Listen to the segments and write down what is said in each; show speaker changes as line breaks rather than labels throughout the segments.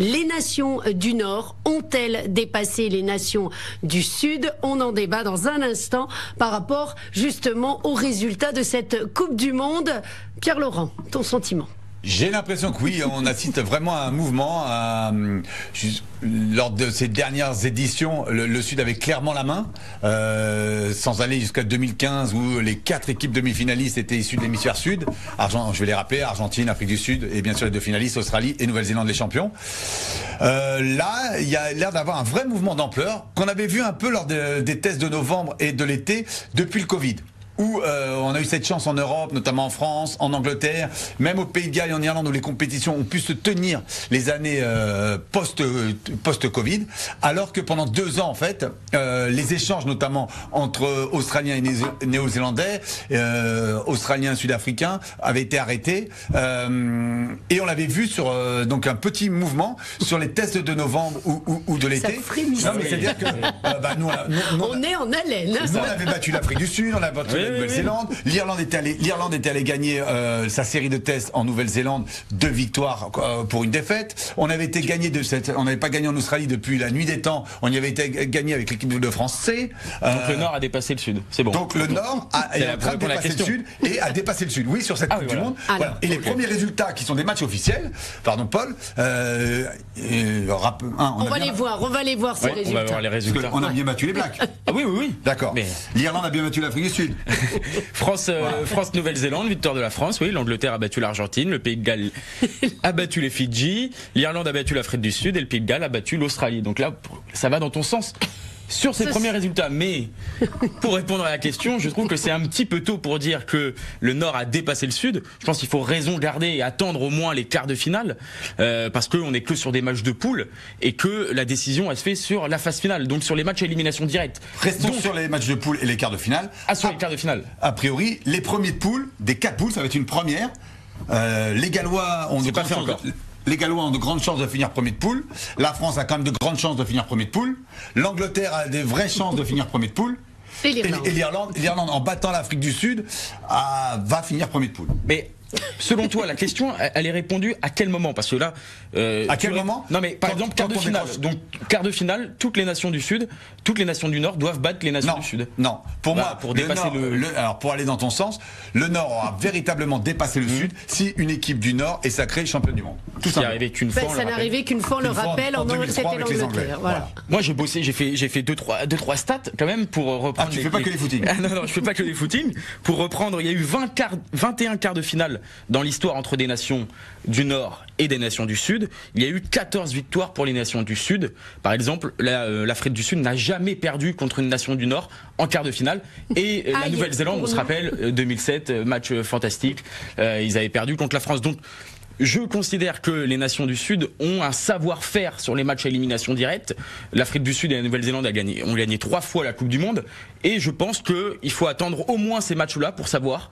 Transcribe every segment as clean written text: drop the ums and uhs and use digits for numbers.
Les nations du Nord ont-elles dépassé les nations du Sud? On en débat dans un instant par rapport justement aux résultats de cette Coupe du Monde. Pierre Laurent, ton sentiment?
J'ai l'impression que oui, on assiste vraiment à un mouvement. Lors de ces dernières éditions, le Sud avait clairement la main, sans aller jusqu'à 2015 où les 4 équipes demi-finalistes étaient issues de l'hémisphère Sud. Je vais les rappeler, Argentine, Afrique du Sud et bien sûr les 2 finalistes, Australie et Nouvelle-Zélande les champions. Là, il y a l'air d'avoir un vrai mouvement d'ampleur qu'on avait vu un peu lors des tests de novembre et de l'été depuis le Covid. Où on a eu cette chance en Europe, notamment en France, en Angleterre, même au Pays de Galles et en Irlande où les compétitions ont pu se tenir les années post-Covid, alors que pendant 2 ans en fait, les échanges notamment entre Australiens et Néo-Zélandais, Australiens et Sud-Africains avaient été arrêtés et on l'avait vu sur donc un petit mouvement sur les tests de novembre ou de l'été.
Non mais
c'est-à-dire que nous,
on est en haleine.
Nous on avait battu l'Afrique du Sud, on avait battu la Nouvelle-Zélande. L'Irlande était allée gagner sa série de tests en Nouvelle-Zélande, 2 victoires pour une défaite. On n'avait pas gagné en Australie depuis la nuit des temps. On y avait été gagné avec l'équipe de France C.
Donc le Nord a dépassé le Sud. C'est bon.
Donc le Nord est en train de dépasser le Sud et a dépassé le Sud. Oui, sur cette Coupe du Monde. Voilà. Et les premiers résultats qui sont des matchs officiels, pardon Paul,
on va les voir ces résultats.
On va voir les résultats.
On a bien battu les Blacks.
Ah oui.
D'accord. Mais... L'Irlande a bien battu l'Afrique du Sud.
France-Nouvelle-Zélande, victoire de la France, oui. L'Angleterre a battu l'Argentine, le Pays de Galles a battu les Fidji, l'Irlande a battu l'Afrique du Sud et le Pays de Galles a battu l'Australie. Donc là, ça va dans ton sens. Sur ces premiers résultats, mais pour répondre à la question, je trouve que c'est un petit peu tôt pour dire que le Nord a dépassé le Sud. Je pense qu'il faut raison garder et attendre au moins les quarts de finale, parce qu'on n'est que sur des matchs de poule et que la décision elle se fait sur la phase finale, donc sur les matchs à élimination directe.
Restons sur les matchs de poule et les quarts de finale.
Sur les quarts de finale.
A priori, les premiers de poule, des 4 poules, ça va être une première. Les Gallois ont
pas fait encore.
Les Gallois ont de grandes chances de finir premier de poule. La France a quand même de grandes chances de finir premier de poule. L'Angleterre a des vraies chances de finir premier de poule. Et l'Irlande, en battant l'Afrique du Sud, va finir premier de poule.
Mais selon toi, la question, elle est répondue à quel moment? Parce que là,
à quel moment?
Non, mais par exemple, quart de finale. Donc, quart de finale, toutes les nations du Sud, toutes les nations du Nord doivent battre les nations du Sud.
Non, pour moi,
pour dépasser
alors pour aller dans ton sens, le Nord aura véritablement dépassé le Sud si une équipe du Nord est sacrée championne du monde.
Tout ça n'arrivait qu'une fois.
Ça n'arrivait qu'une fois, on le rappelle, c'était l'Angleterre. Voilà.
Moi, j'ai bossé, j'ai fait 2-3 stats quand même pour reprendre.
Tu fais pas que les footings.
Non, je fais pas que les footings. Pour reprendre, il y a eu 21 quarts de finale dans l'histoire entre des nations du Nord et des nations du Sud. Il y a eu 14 victoires pour les nations du Sud. Par exemple, l'Afrique du Sud n'a jamais perdu contre une nation du Nord en quart de finale. Et la Nouvelle-Zélande, on se rappelle, 2007, match fantastique, ils avaient perdu contre la France. Donc, je considère que les nations du Sud ont un savoir-faire sur les matchs à élimination directe. L'Afrique du Sud et la Nouvelle-Zélande ont gagné 3 fois la Coupe du Monde. Et je pense qu'il faut attendre au moins ces matchs-là pour savoir,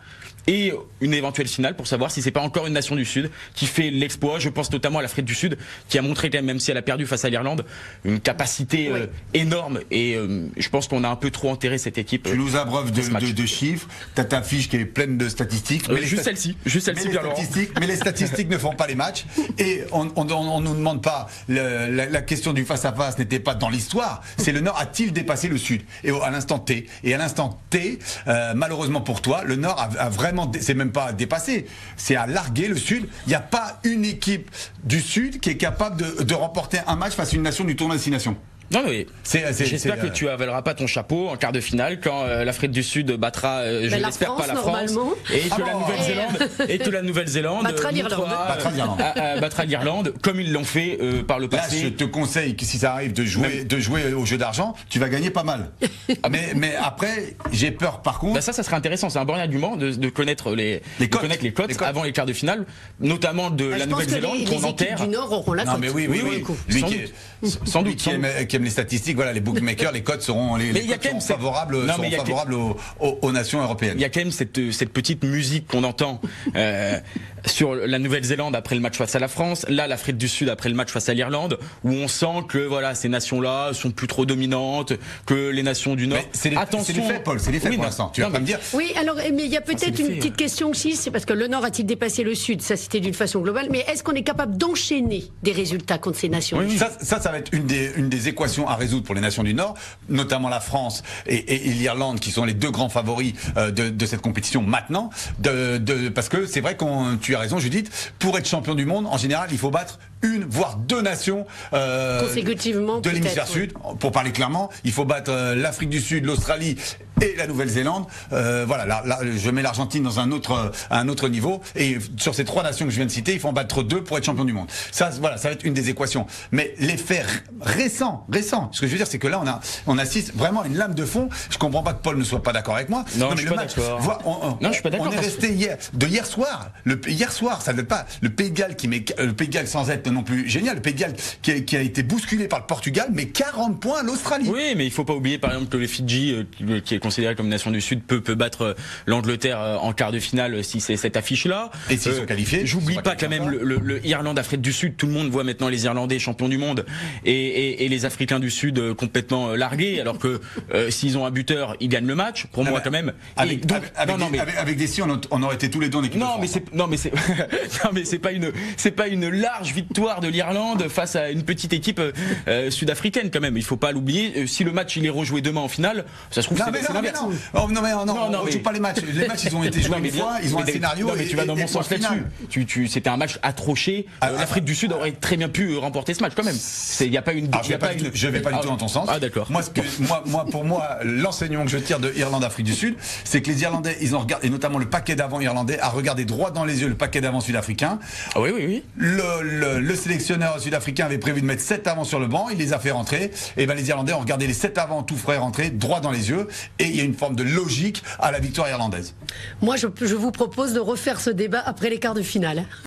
et une éventuelle finale pour savoir si c'est pas encore une nation du Sud qui fait l'exploit. Je pense notamment à l'Afrique du Sud qui a montré, quand même si elle a perdu face à l'Irlande, une capacité énorme, et je pense qu'on a un peu trop enterré cette équipe.
Tu nous abreuves de chiffres, t'as ta fiche qui est pleine de statistiques.
Mais juste celle-ci,
mais les statistiques ne font pas les matchs, et on nous demande pas, la question du face-à-face n'était pas dans l'histoire, c'est le Nord a-t-il dépassé le Sud, et à l'instant T, malheureusement pour toi, le Nord a vraiment, c'est même pas dépassé, c'est à larguer le Sud. Il n'y a pas une équipe du Sud qui est capable de remporter un match face à une nation du tournoi de 6 nations.
Non mais j'espère que tu avaleras pas ton chapeau en quart de finale quand l'Afrique du Sud battra, je l'espère pas la France, et que la Nouvelle-Zélande battra l'Irlande comme ils l'ont fait par le passé.
Là, je te conseille que si ça arrive de jouer au jeu d'argent, tu vas gagner pas mal. mais après, j'ai peur par contre.
Ça serait intéressant, c'est un bon argument de connaître les cotes avant les quarts de finale, notamment de la Nouvelle-Zélande qu'on enterre.
Les équipes du Nord auront la cote.
Non mais oui. Sans doute.
Qui
aiment les statistiques, voilà, les bookmakers, les codes seront, les codes seront favorables, aux nations européennes.
Il y a quand même cette petite musique qu'on entend sur la Nouvelle-Zélande après le match face à la France, là l'Afrique du Sud après le match face à l'Irlande, où on sent que voilà, ces nations-là sont plus trop dominantes que les nations du Nord.
C'est les faits, Paul, c'est les faits pour l'instant. Tu vas pas me dire.
Oui, alors, mais il y a peut-être une petite question aussi, c'est parce que le Nord a-t-il dépassé le Sud? Ça, c'était d'une façon globale, mais est-ce qu'on est capable d'enchaîner des résultats contre ces nations?
Oui, ça va être une des équations à résoudre pour les nations du Nord, notamment la France et l'Irlande, qui sont les deux grands favoris de cette compétition maintenant, parce que c'est vrai tu as raison, Judith, pour être champion du monde, en général, il faut battre une, voire deux nations
consécutivement
de l'hémisphère sud. Pour parler clairement, il faut battre l'Afrique du Sud, l'Australie et la Nouvelle-Zélande. Voilà, là, je mets l'Argentine dans un autre niveau. Et sur ces trois nations que je viens de citer, il faut en battre deux pour être champion du monde. Ça, voilà, ça va être une des équations. Mais les faits récents, ce que je veux dire, c'est que là, on assiste vraiment à une lame de fond. Je comprends pas que Paul ne soit pas d'accord avec moi.
Non, je suis pas d'accord.
Non, je suis pas d'accord. On est resté hier soir. Hier soir, ça ne pas le Pays de Galles le Pays de Galles sans être non plus génial. Le Pays de Galles qui a été bousculé par le Portugal, mais 40 points à l'Australie.
Oui, mais il faut pas oublier par exemple que le Fidji, qui est considéré comme nation du Sud, peut battre l'Angleterre en quart de finale si c'est cette affiche-là.
Et s'ils sont qualifiés.
J'oublie pas quand même le Irlande-Afrique du Sud. Tout le monde voit maintenant les Irlandais champions du monde et les Africains du Sud complètement largués, alors que s'ils ont un buteur, ils gagnent le match. Pour moi, quand même.
Avec des si, on aurait été tous les deux en équipe.
Non, mais c'est pas une large victoire de l'Irlande face à une petite équipe sud-africaine quand même. Il faut pas l'oublier. Si le match il est rejoué demain en finale, ça se trouve c'est l'inverse.
Non, on ne joue pas les matchs. Les matchs ils ont été joués une fois, ils ont un scénario.
Non, mais tu vas dans mon sens là-dessus. C'était un match atroché. L'Afrique du Sud aurait très bien pu remporter ce match quand même. Il y a pas une.
Je vais pas du tout dans ton sens.
Ah d'accord.
Pour moi, l'enseignement que je tire de Irlande-Afrique du Sud, c'est que les Irlandais, ils ont regardé, et notamment le paquet d'avant irlandais, a regardé droit dans les yeux le paquet d'avant sud-africain.
Ah oui.
Le sélectionneur sud-africain avait prévu de mettre 7 avants sur le banc, il les a fait rentrer. Et ben les Irlandais ont regardé les 7 avants tout frais rentrer droit dans les yeux. Et il y a une forme de logique à la victoire irlandaise.
Moi, je vous propose de refaire ce débat après les quarts de finale.